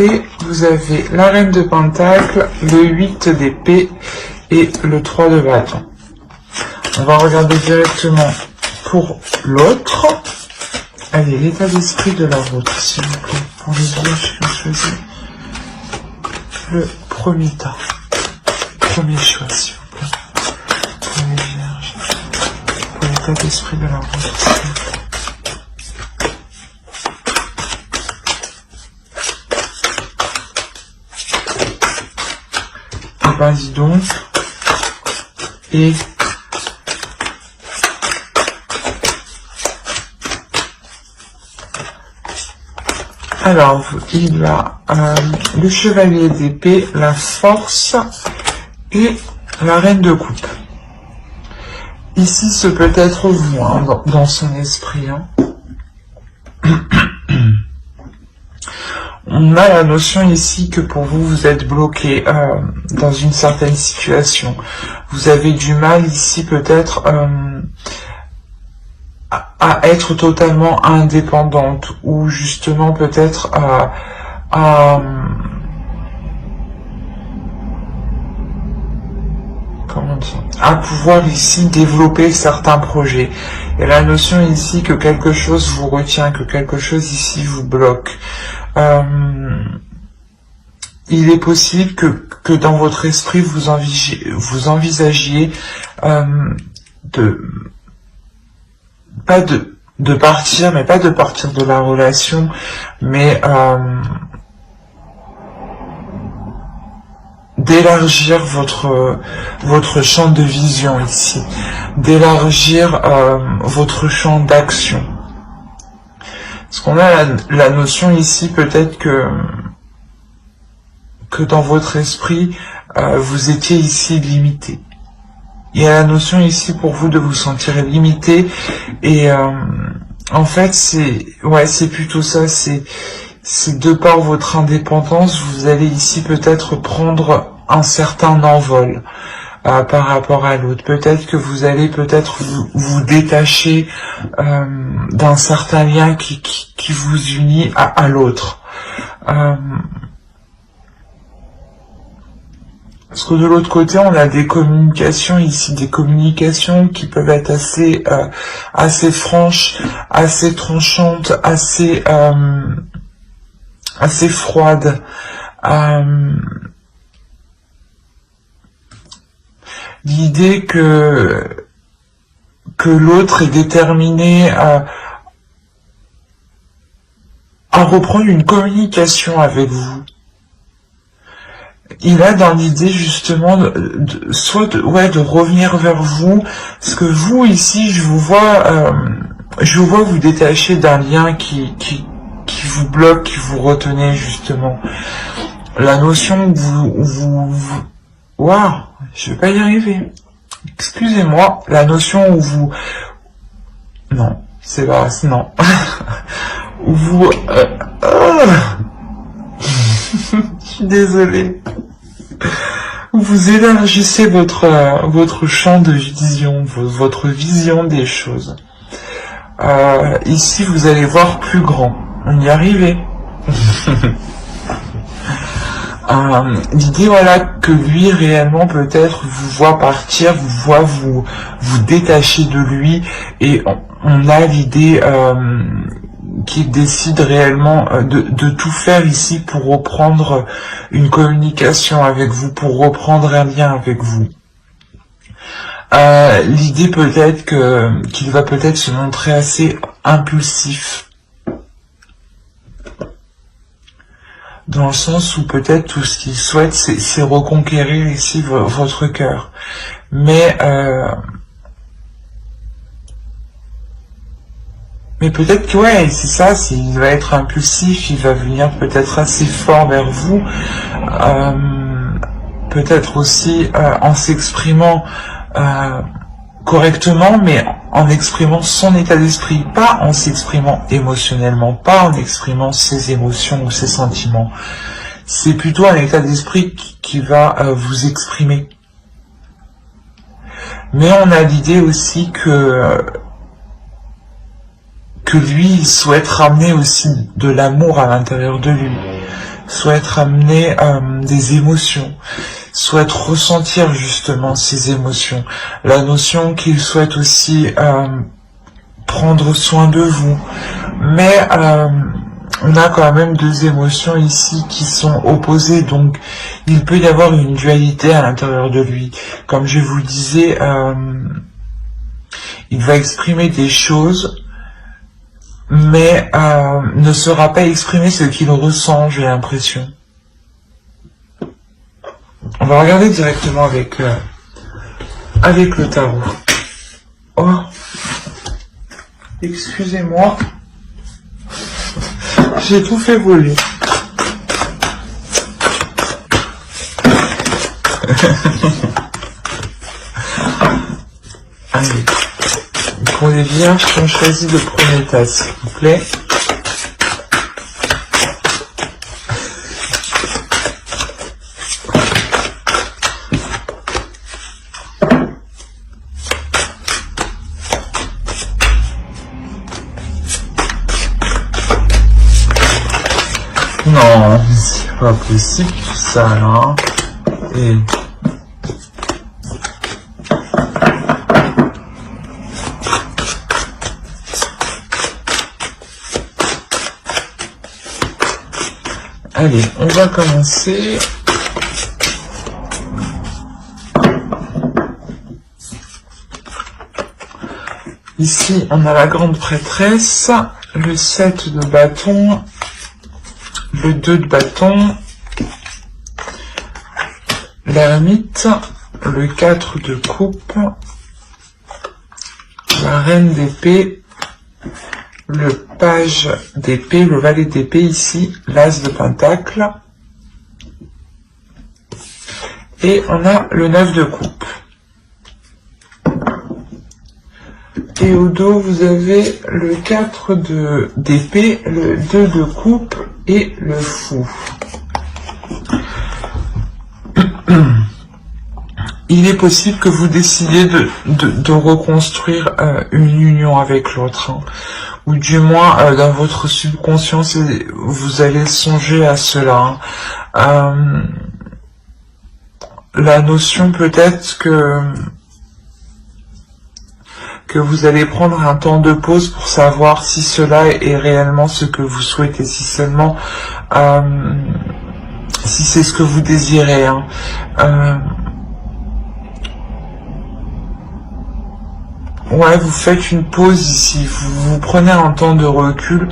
Et vous avez la reine de pentacle, le 8 d'épée et le 3 de bâton. On va regarder directement pour l'autre. Allez, l'état d'esprit de la vôtre, s'il vous plaît, pour les vierges qui ont choisi le premier tas. Premier choix, s'il vous plaît. Pour les vierges. Pour l'état d'esprit de la vôtre, s'il vous plaît. Eh ben, dis donc. Et alors, il a le chevalier d'épée, la force et la reine de coupe. Ici, ce peut être vous, hein, dans son esprit. Hein. On a la notion ici que pour vous, vous êtes bloqué dans une certaine situation. Vous avez du mal ici peut-être à être totalement indépendante ou justement peut-être comment dire, à pouvoir ici développer certains projets. Il y a la notion ici que quelque chose vous retient, que quelque chose ici vous bloque. Il est possible que dans votre esprit vous envisagiez de partir, mais pas de partir de la relation, mais d'élargir votre champ de vision ici, d'élargir votre champ d'action. Parce qu'on a la notion ici peut-être que dans votre esprit, vous étiez ici limité. Il y a la notion ici pour vous de vous sentir limité et en fait c'est plutôt ça, c'est de par votre indépendance, vous allez ici peut-être prendre un certain envol par rapport à l'autre. Peut-être que vous allez peut-être vous détacher d'un certain lien qui vous unit à l'autre. Parce que de l'autre côté, on a des communications ici, des communications qui peuvent être assez franches, assez tranchantes, assez froides. L'idée que l'autre est déterminé à reprendre une communication avec vous. Il a dans l'idée justement de revenir vers vous, parce que vous ici, je vous vois vous détacher d'un lien qui vous bloque, qui vous retenait justement. La notion où vous waouh, je vais pas y arriver. Excusez-moi, la notion où vous non, c'est pas non. Où vous je suis désolée. Vous élargissez votre champ de vision, votre vision des choses. Ici, vous allez voir plus grand. On y est arrivé. L'idée, voilà, que lui, réellement, peut-être, vous voit partir, vous voit vous détacher de lui, et on a l'idée qu'il décide réellement de tout faire ici pour reprendre une communication avec vous, pour reprendre un lien avec vous. L'idée peut-être qu'il va peut-être se montrer assez impulsif. Dans le sens où peut-être tout ce qu'il souhaite, c'est reconquérir ici votre cœur. Mais peut-être que ouais, c'est ça, il va être impulsif, il va venir peut-être assez fort vers vous, peut-être aussi en s'exprimant correctement, mais en exprimant son état d'esprit, pas en s'exprimant émotionnellement, pas en exprimant ses émotions ou ses sentiments. C'est plutôt un état d'esprit qui va vous exprimer. Mais on a l'idée aussi que lui, il souhaite ramener aussi de l'amour à l'intérieur de lui. souhaite ramener des émotions, souhaite ressentir justement ces émotions. La notion qu'il souhaite aussi prendre soin de vous. Mais on a quand même deux émotions ici qui sont opposées, donc il peut y avoir une dualité à l'intérieur de lui. Comme je vous le disais, il va exprimer des choses, mais ne saura pas exprimer ce qu'il ressent, j'ai l'impression. On va regarder directement avec le tarot. Oh, excusez-moi, j'ai tout fait voler. Allez, pour les vierges qui ont choisi le premier tas, s'il vous plaît. Non, c'est pas possible ça, hein. Et... Allez, on va commencer. Ici, on a la grande prêtresse, le 7 de bâton, le 2 de bâton, l'ermite, le 4 de coupe, la reine d'épée, le page d'épée, le valet d'épée ici, l'as de pentacle, et on a le 9 de coupe. Et au dos, vous avez le 4 d'épée, le 2 de coupe et le fou. Il est possible que vous décidiez de reconstruire une union avec l'autre, hein. Ou du moins dans votre subconscient, vous allez songer à cela, hein. La notion peut-être que vous allez prendre un temps de pause pour savoir si cela est réellement ce que vous souhaitez, si seulement si c'est ce que vous désirez, hein. Ouais, vous faites une pause ici, vous prenez un temps de recul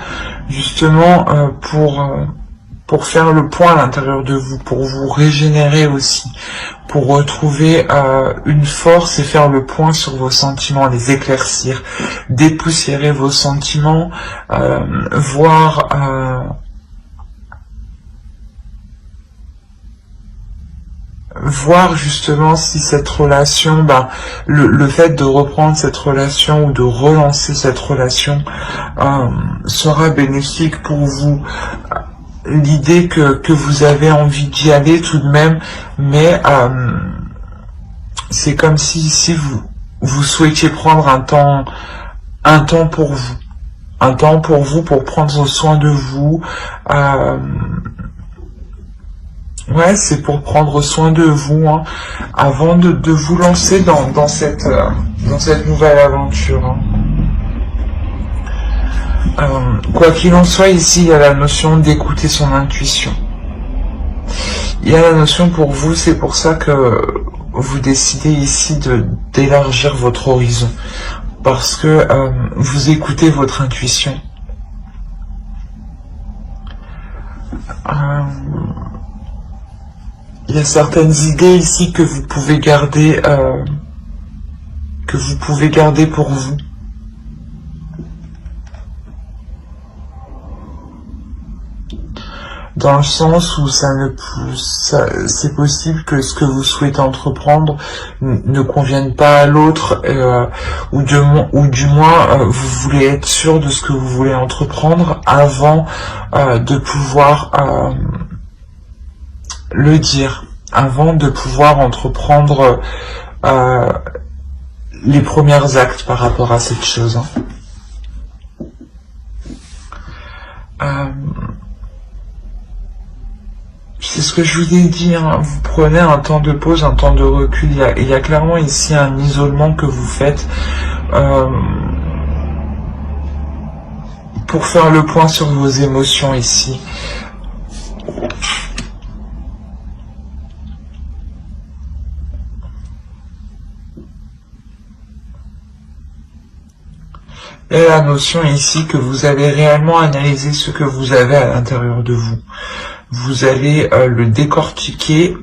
justement pour faire le point à l'intérieur de vous, pour vous régénérer aussi, pour retrouver une force et faire le point sur vos sentiments, les éclaircir, dépoussiérer vos sentiments, voir justement si cette relation, le fait de reprendre cette relation ou de relancer cette relation sera bénéfique pour vous. L'idée que vous avez envie d'y aller tout de même, mais c'est comme si vous souhaitiez prendre un temps pour vous, pour prendre soin de vous. Ouais, c'est pour prendre soin de vous, hein, avant de vous lancer dans cette nouvelle aventure, hein. Quoi qu'il en soit, ici, il y a la notion d'écouter son intuition. Il y a la notion pour vous, c'est pour ça que vous décidez ici d'élargir votre horizon. Parce que vous écoutez votre intuition. Il y a certaines idées ici que vous pouvez garder pour vous. Dans le sens où c'est possible que ce que vous souhaitez entreprendre ne convienne pas à l'autre, ou du moins vous voulez être sûr de ce que vous voulez entreprendre avant de pouvoir le dire, avant de pouvoir entreprendre les premiers actes par rapport à cette chose, hein. c'est ce que je vous ai dit, hein, vous prenez un temps de pause, un temps de recul. Il y a clairement ici un isolement que vous faites pour faire le point sur vos émotions ici. Il y a la notion ici que vous avez réellement analysé ce que vous avez à l'intérieur de vous. Vous allez le décortiquer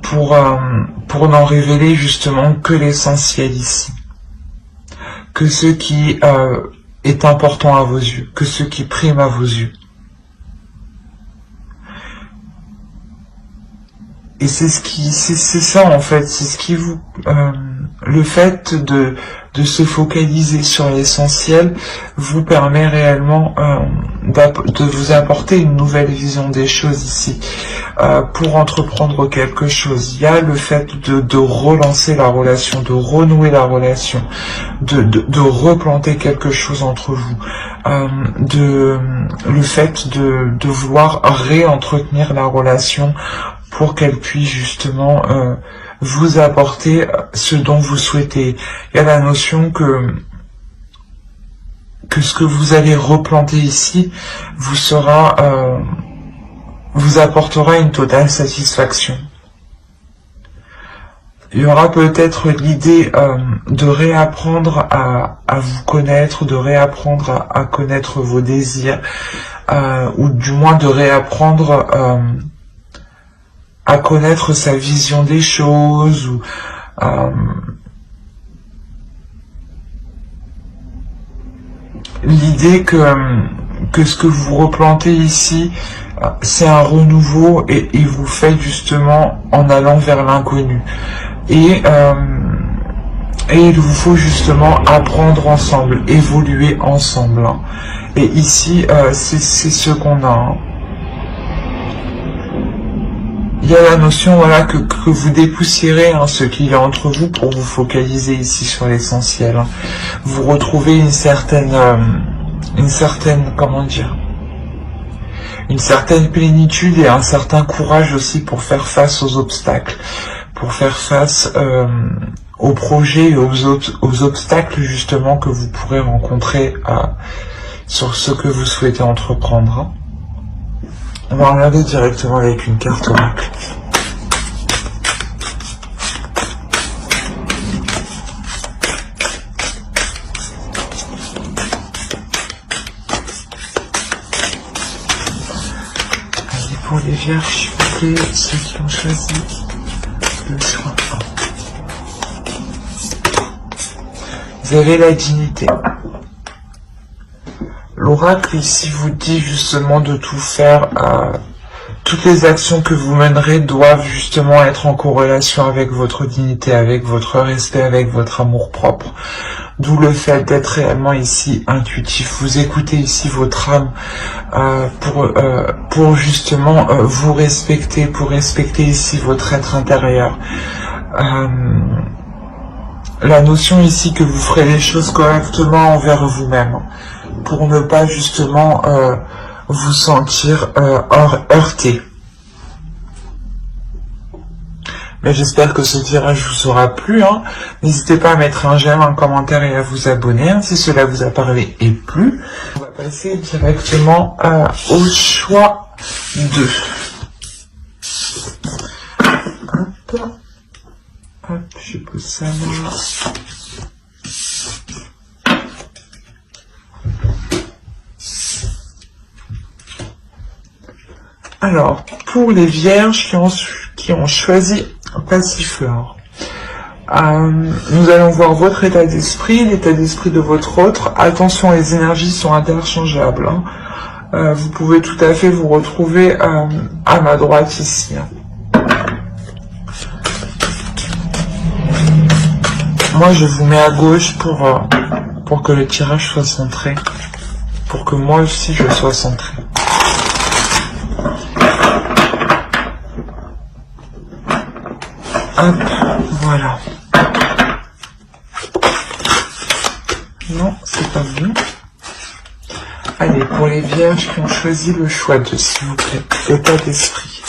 pour n'en révéler justement que l'essentiel ici. Que ce qui est important à vos yeux, que ce qui prime à vos yeux. Et c'est ça en fait, c'est ce qui vous, le fait de se focaliser sur l'essentiel vous permet réellement de vous apporter une nouvelle vision des choses ici, pour entreprendre quelque chose. Il y a le fait de relancer la relation, de renouer la relation, de replanter quelque chose entre vous, le fait de vouloir réentretenir la relation pour qu'elle puisse justement vous apporter ce dont vous souhaitez. Il y a la notion que ce que vous allez replanter ici vous apportera une totale satisfaction. Il y aura peut-être l'idée de réapprendre à vous connaître, de réapprendre à connaître vos désirs, ou du moins de réapprendre à connaître sa vision des choses, ou l'idée que ce que vous replantez ici, c'est un renouveau et il vous fait justement en allant vers l'inconnu. Et il vous faut justement apprendre ensemble, évoluer ensemble. Hein. Et ici, c'est ce qu'on a. Hein. Il y a la notion, voilà, que vous dépoussiérez ce qu'il y a entre vous pour vous focaliser ici sur l'essentiel. Hein. Vous retrouvez une certaine, comment dire, une certaine plénitude et un certain courage aussi pour faire face aux obstacles, pour faire face aux projets et aux obstacles justement que vous pourrez rencontrer sur ce que vous souhaitez entreprendre. Hein. On va regarder directement avec une carte oracle. Allez, pour les vierges, s'il vous plaît, ceux qui ont choisi le choix 1. Vous avez la dignité. L'oracle ici vous dit justement de tout faire, toutes les actions que vous mènerez doivent justement être en corrélation avec votre dignité, avec votre respect, avec votre amour-propre. D'où le fait d'être réellement ici intuitif. Vous écoutez ici votre âme pour justement vous respecter, pour respecter ici votre être intérieur. La notion ici que vous ferez les choses correctement envers vous-même, pour ne pas justement vous sentir heurté. Mais j'espère que ce tirage vous aura plu. Hein. N'hésitez pas à mettre un j'aime, un commentaire et à vous abonner hein, si cela vous a parlé et plu. On va passer directement au choix 2. Hop, hop, je pose ça là. Alors, pour les vierges qui ont choisi Passiflore, nous allons voir votre état d'esprit, l'état d'esprit de votre autre. Attention, les énergies sont interchangeables. Hein. Vous pouvez tout à fait vous retrouver à ma droite ici. Hein. Moi, je vous mets à gauche pour que le tirage soit centré, pour que moi aussi je sois centré. Hop, voilà. Non, c'est pas bon. Allez, pour pour les vierges qui ont choisi le choix de, s'il vous plaît, l'état d'esprit.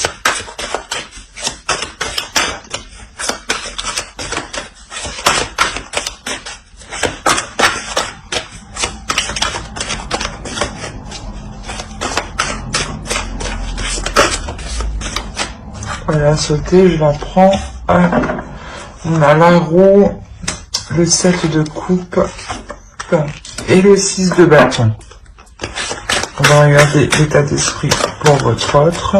Voilà, sauter, je la prends. On a la roue, le 7 de coupe et le 6 de bâton. On va regarder l'état d'esprit pour votre autre.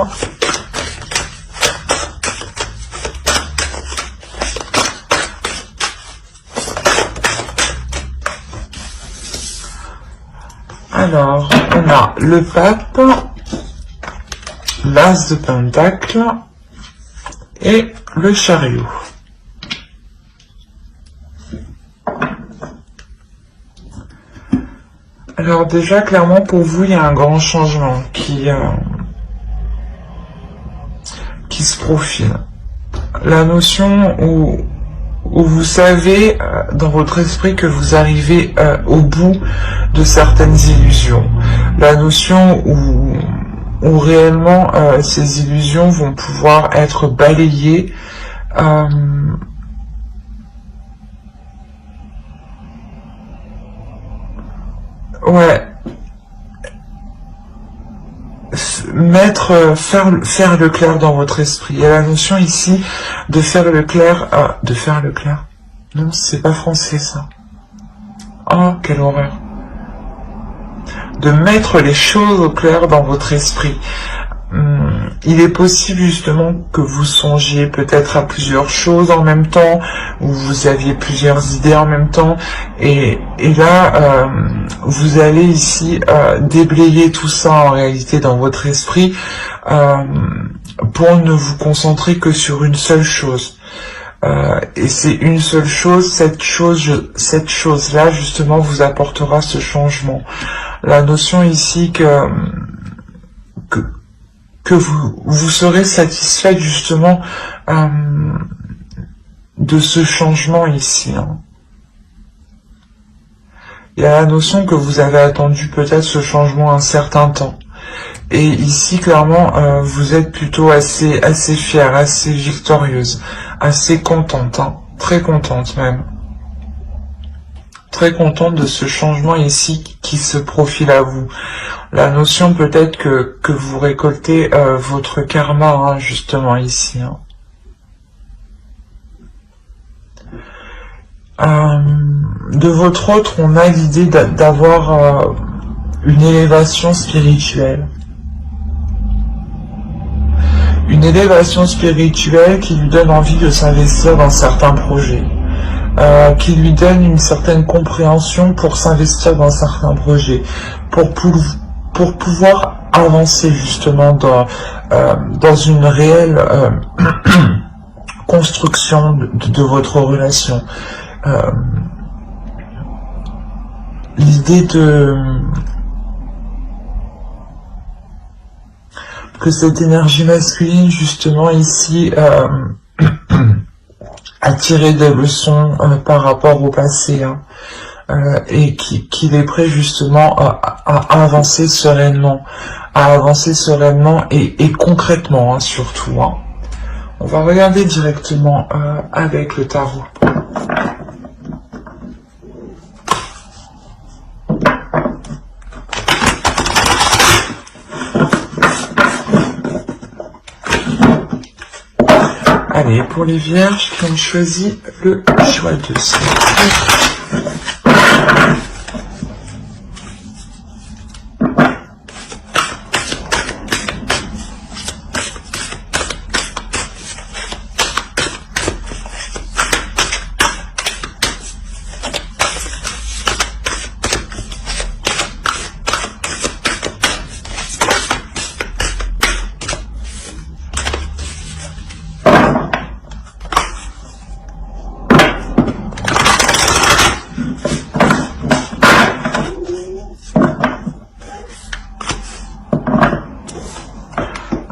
Alors, on a le pape, l'as de pentacle et le chariot. Alors déjà, clairement, pour vous, il y a un grand changement qui se profile. La notion où vous savez dans votre esprit que vous arrivez au bout de certaines illusions. La notion où réellement ces illusions vont pouvoir être balayées ouais, faire le clair dans votre esprit. Il y a la notion ici de faire le clair, non, c'est pas français ça. Oh, quelle horreur. De mettre les choses au clair dans votre esprit. Il est possible justement que vous songiez peut-être à plusieurs choses en même temps, ou vous aviez plusieurs idées en même temps, et là, vous allez ici déblayer tout ça en réalité dans votre esprit pour ne vous concentrer que sur une seule chose. Et c'est une seule chose, cette chose-là justement vous apportera ce changement. La notion ici que vous serez satisfait justement de ce changement ici. Hein. Il y a la notion que vous avez attendu peut-être ce changement un certain temps. Et ici, clairement, vous êtes plutôt assez fière, assez victorieuse, assez contente, hein, très contente même. Très contente de ce changement ici qui se profile à vous. La notion peut-être que vous récoltez votre karma, hein, justement ici. Hein. De votre autre, on a l'idée d'avoir une élévation spirituelle. Une élévation spirituelle qui lui donne envie de s'investir dans certains projets. Qui lui donne une certaine compréhension pour s'investir dans certains projets, pour pouvoir avancer justement dans une réelle construction de votre relation. L'idée que cette énergie masculine justement ici a tiré des leçons par rapport au passé, hein, et qu'il est prêt justement à avancer sereinement, et concrètement, hein, surtout. Hein. On va regarder directement avec le tarot. Allez, pour les vierges qui ont choisi le choix de sort.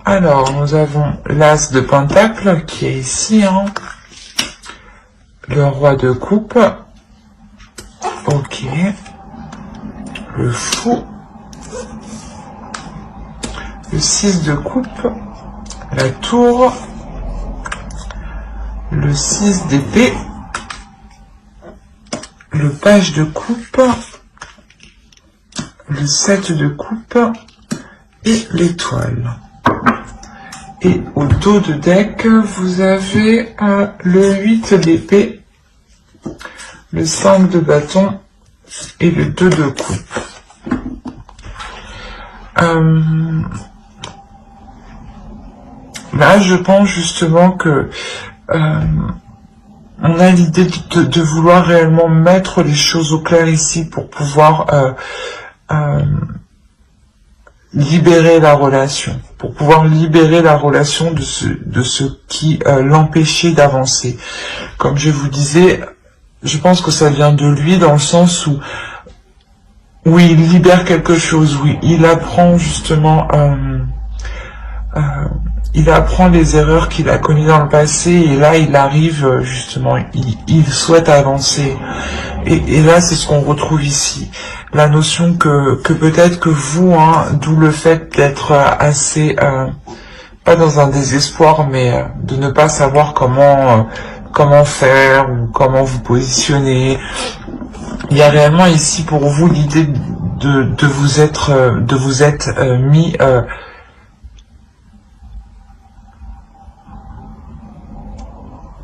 Alors, nous avons l'as de pentacle qui est ici, hein. Le roi de coupe. Ok. Le fou. le 6 de coupe, la tour, le 6 d'épée, le page de coupe, le 7 de coupe et l'étoile. Et au dos de deck, vous avez le 8 d'épée, le 5 de bâton et le 2 de coupe. Là, je pense justement que on a l'idée de vouloir réellement mettre les choses au clair ici pour pouvoir libérer la relation, de ce qui l'empêchait d'avancer. Comme je vous disais, je pense que ça vient de lui dans le sens où il libère quelque chose, où il apprend justement, il apprend les erreurs qu'il a commises dans le passé, et là il arrive justement, il souhaite avancer. Et là c'est ce qu'on retrouve ici, la notion que peut-être que vous, d'où le fait d'être assez, pas dans un désespoir, mais de ne pas savoir comment faire ou comment vous positionner. Il y a réellement ici pour vous l'idée de vous être mis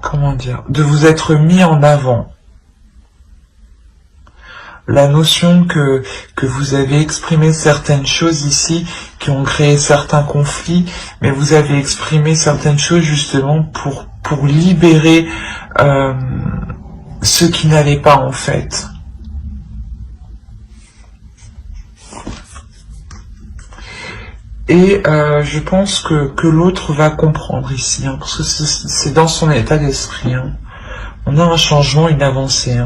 comment dire, de vous être mis en avant. La notion que vous avez exprimé certaines choses ici qui ont créé certains conflits, mais vous avez exprimé certaines choses justement pour libérer ce qui n'allait pas en fait. Et je pense que l'autre va comprendre ici, parce que c'est dans son état d'esprit. On a un changement, une avancée.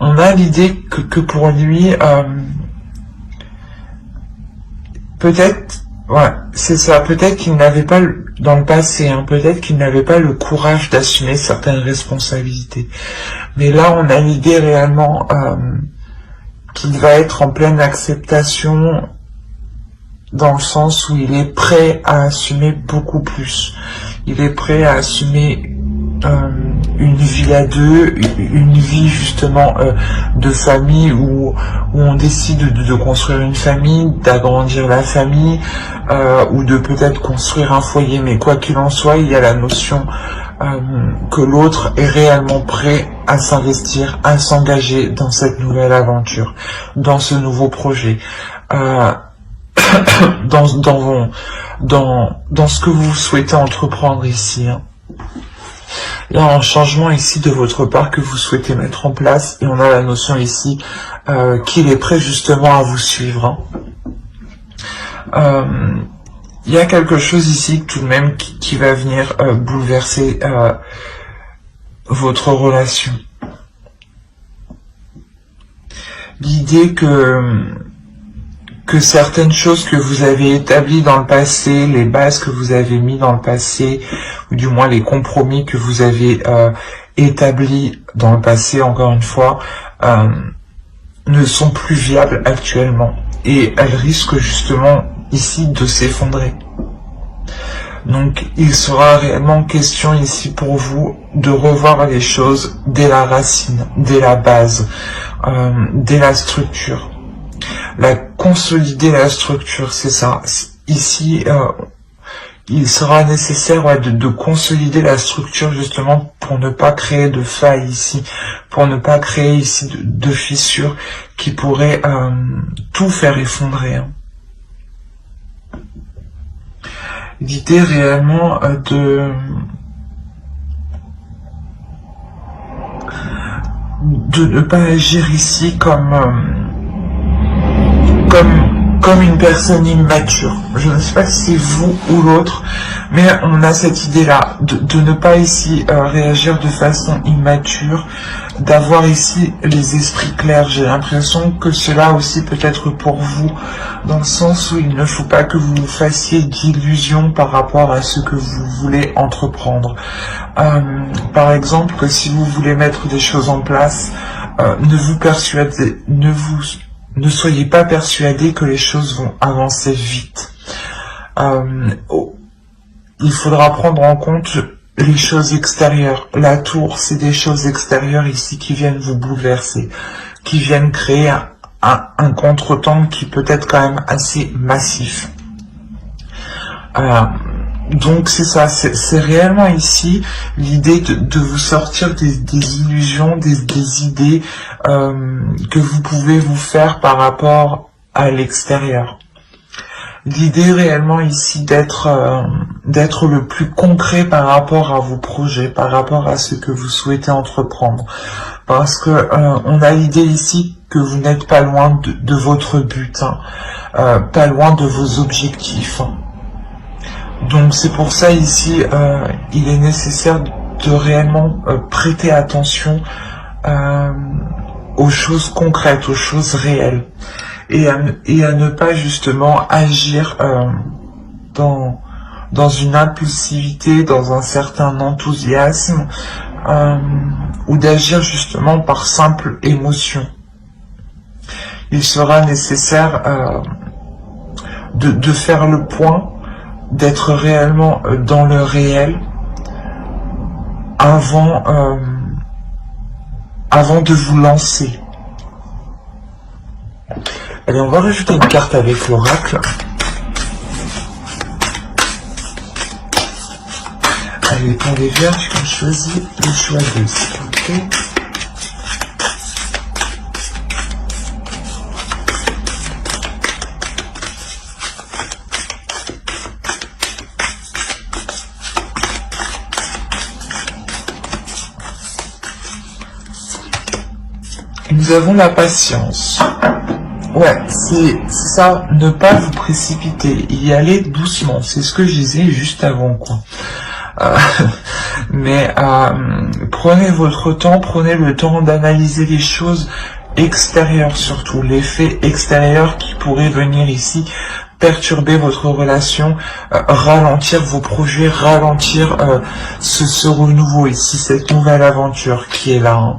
On a l'idée que pour lui, peut-être, ouais, c'est ça, peut-être qu'il n'avait pas, dans le passé, peut-être qu'il n'avait pas le courage d'assumer certaines responsabilités. Mais là, on a l'idée réellement qu'il va être en pleine acceptation, dans le sens où il est prêt à assumer beaucoup plus. Il est prêt à assumer une vie à deux, une vie justement de famille où on décide de construire une famille, d'agrandir la famille, ou de peut-être construire un foyer. Mais quoi qu'il en soit, il y a la notion que l'autre est réellement prêt à s'investir, à s'engager dans cette nouvelle aventure, dans ce nouveau projet. Dans ce que vous souhaitez entreprendre ici. Il y a un changement ici de votre part que vous souhaitez mettre en place, et on a la notion ici qu'il est prêt justement à vous suivre. Il y a quelque chose ici tout de même qui va venir bouleverser votre relation. L'idée que certaines choses que vous avez établies dans le passé, les bases que vous avez mis dans le passé, ou du moins les compromis que vous avez établis dans le passé, encore une fois, ne sont plus viables actuellement. Et elles risquent justement ici de s'effondrer. Donc il sera réellement question ici pour vous de revoir les choses dès la racine, dès la base, dès la structure. Consolider la structure, c'est ça. Ici, il sera nécessaire de consolider la structure justement pour ne pas créer de failles ici, pour ne pas créer ici de fissures qui pourraient tout faire effondrer. L'idée réellement de ne pas agir ici comme une personne immature. Je ne sais pas si c'est vous ou l'autre, mais on a cette idée-là, de ne pas ici réagir de façon immature, d'avoir ici les esprits clairs. J'ai l'impression que cela aussi peut être pour vous, dans le sens où il ne faut pas que vous fassiez d'illusions par rapport à ce que vous voulez entreprendre. Par exemple, que si vous voulez mettre des choses en place, ne soyez pas persuadé que les choses vont avancer vite. Il faudra prendre en compte les choses extérieures. La tour, c'est des choses extérieures ici qui viennent vous bouleverser, qui viennent créer un contretemps qui peut être quand même assez massif. Donc c'est ça, c'est réellement ici l'idée de vous sortir des illusions, des idées que vous pouvez vous faire par rapport à l'extérieur. L'idée réellement ici d'être le plus concret par rapport à vos projets, par rapport à ce que vous souhaitez entreprendre. Parce que on a l'idée ici que vous n'êtes pas loin de votre but, hein, pas loin de vos objectifs. Donc c'est pour ça ici, il est nécessaire de réellement prêter attention aux choses concrètes, aux choses réelles. Et à ne pas justement agir dans une impulsivité, dans un certain enthousiasme, ou d'agir justement par simple émotion. Il sera nécessaire de faire le point, d'être réellement dans le réel avant de vous lancer. Allez, on va rajouter une carte avec l'oracle. Allez, pour les vierges, on choisit le choix 2, s'il vous plaît. Nous avons la patience. Ouais, c'est ça, ne pas vous précipiter, y aller doucement, c'est ce que je disais juste avant, quoi. Mais prenez votre temps, prenez le temps d'analyser les choses extérieures, surtout les faits extérieurs qui pourraient venir ici perturber votre relation, ralentir vos projets, ralentir ce renouveau ici, cette nouvelle aventure qui est là.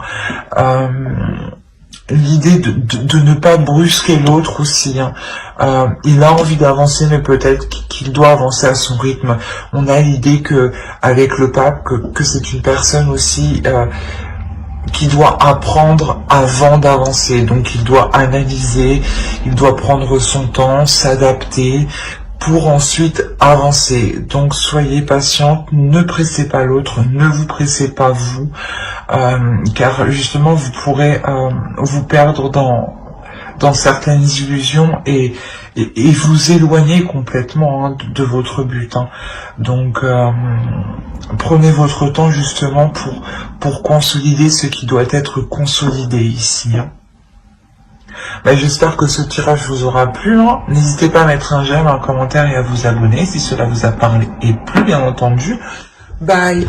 L'idée de ne pas brusquer l'autre aussi. Il a envie d'avancer, mais peut-être qu'il doit avancer à son rythme. On a l'idée que avec le pape, que c'est une personne aussi qui doit apprendre avant d'avancer. Donc il doit analyser, il doit prendre son temps, s'adapter pour ensuite avancer. Donc soyez patiente, ne pressez pas l'autre, ne vous pressez pas vous, car justement vous pourrez vous perdre dans certaines illusions et vous éloigner complètement de votre but. Donc prenez votre temps justement pour consolider ce qui doit être consolidé ici. J'espère que ce tirage vous aura plu. N'hésitez pas à mettre un j'aime, un commentaire et à vous abonner si cela vous a parlé et plu, bien entendu. Bye.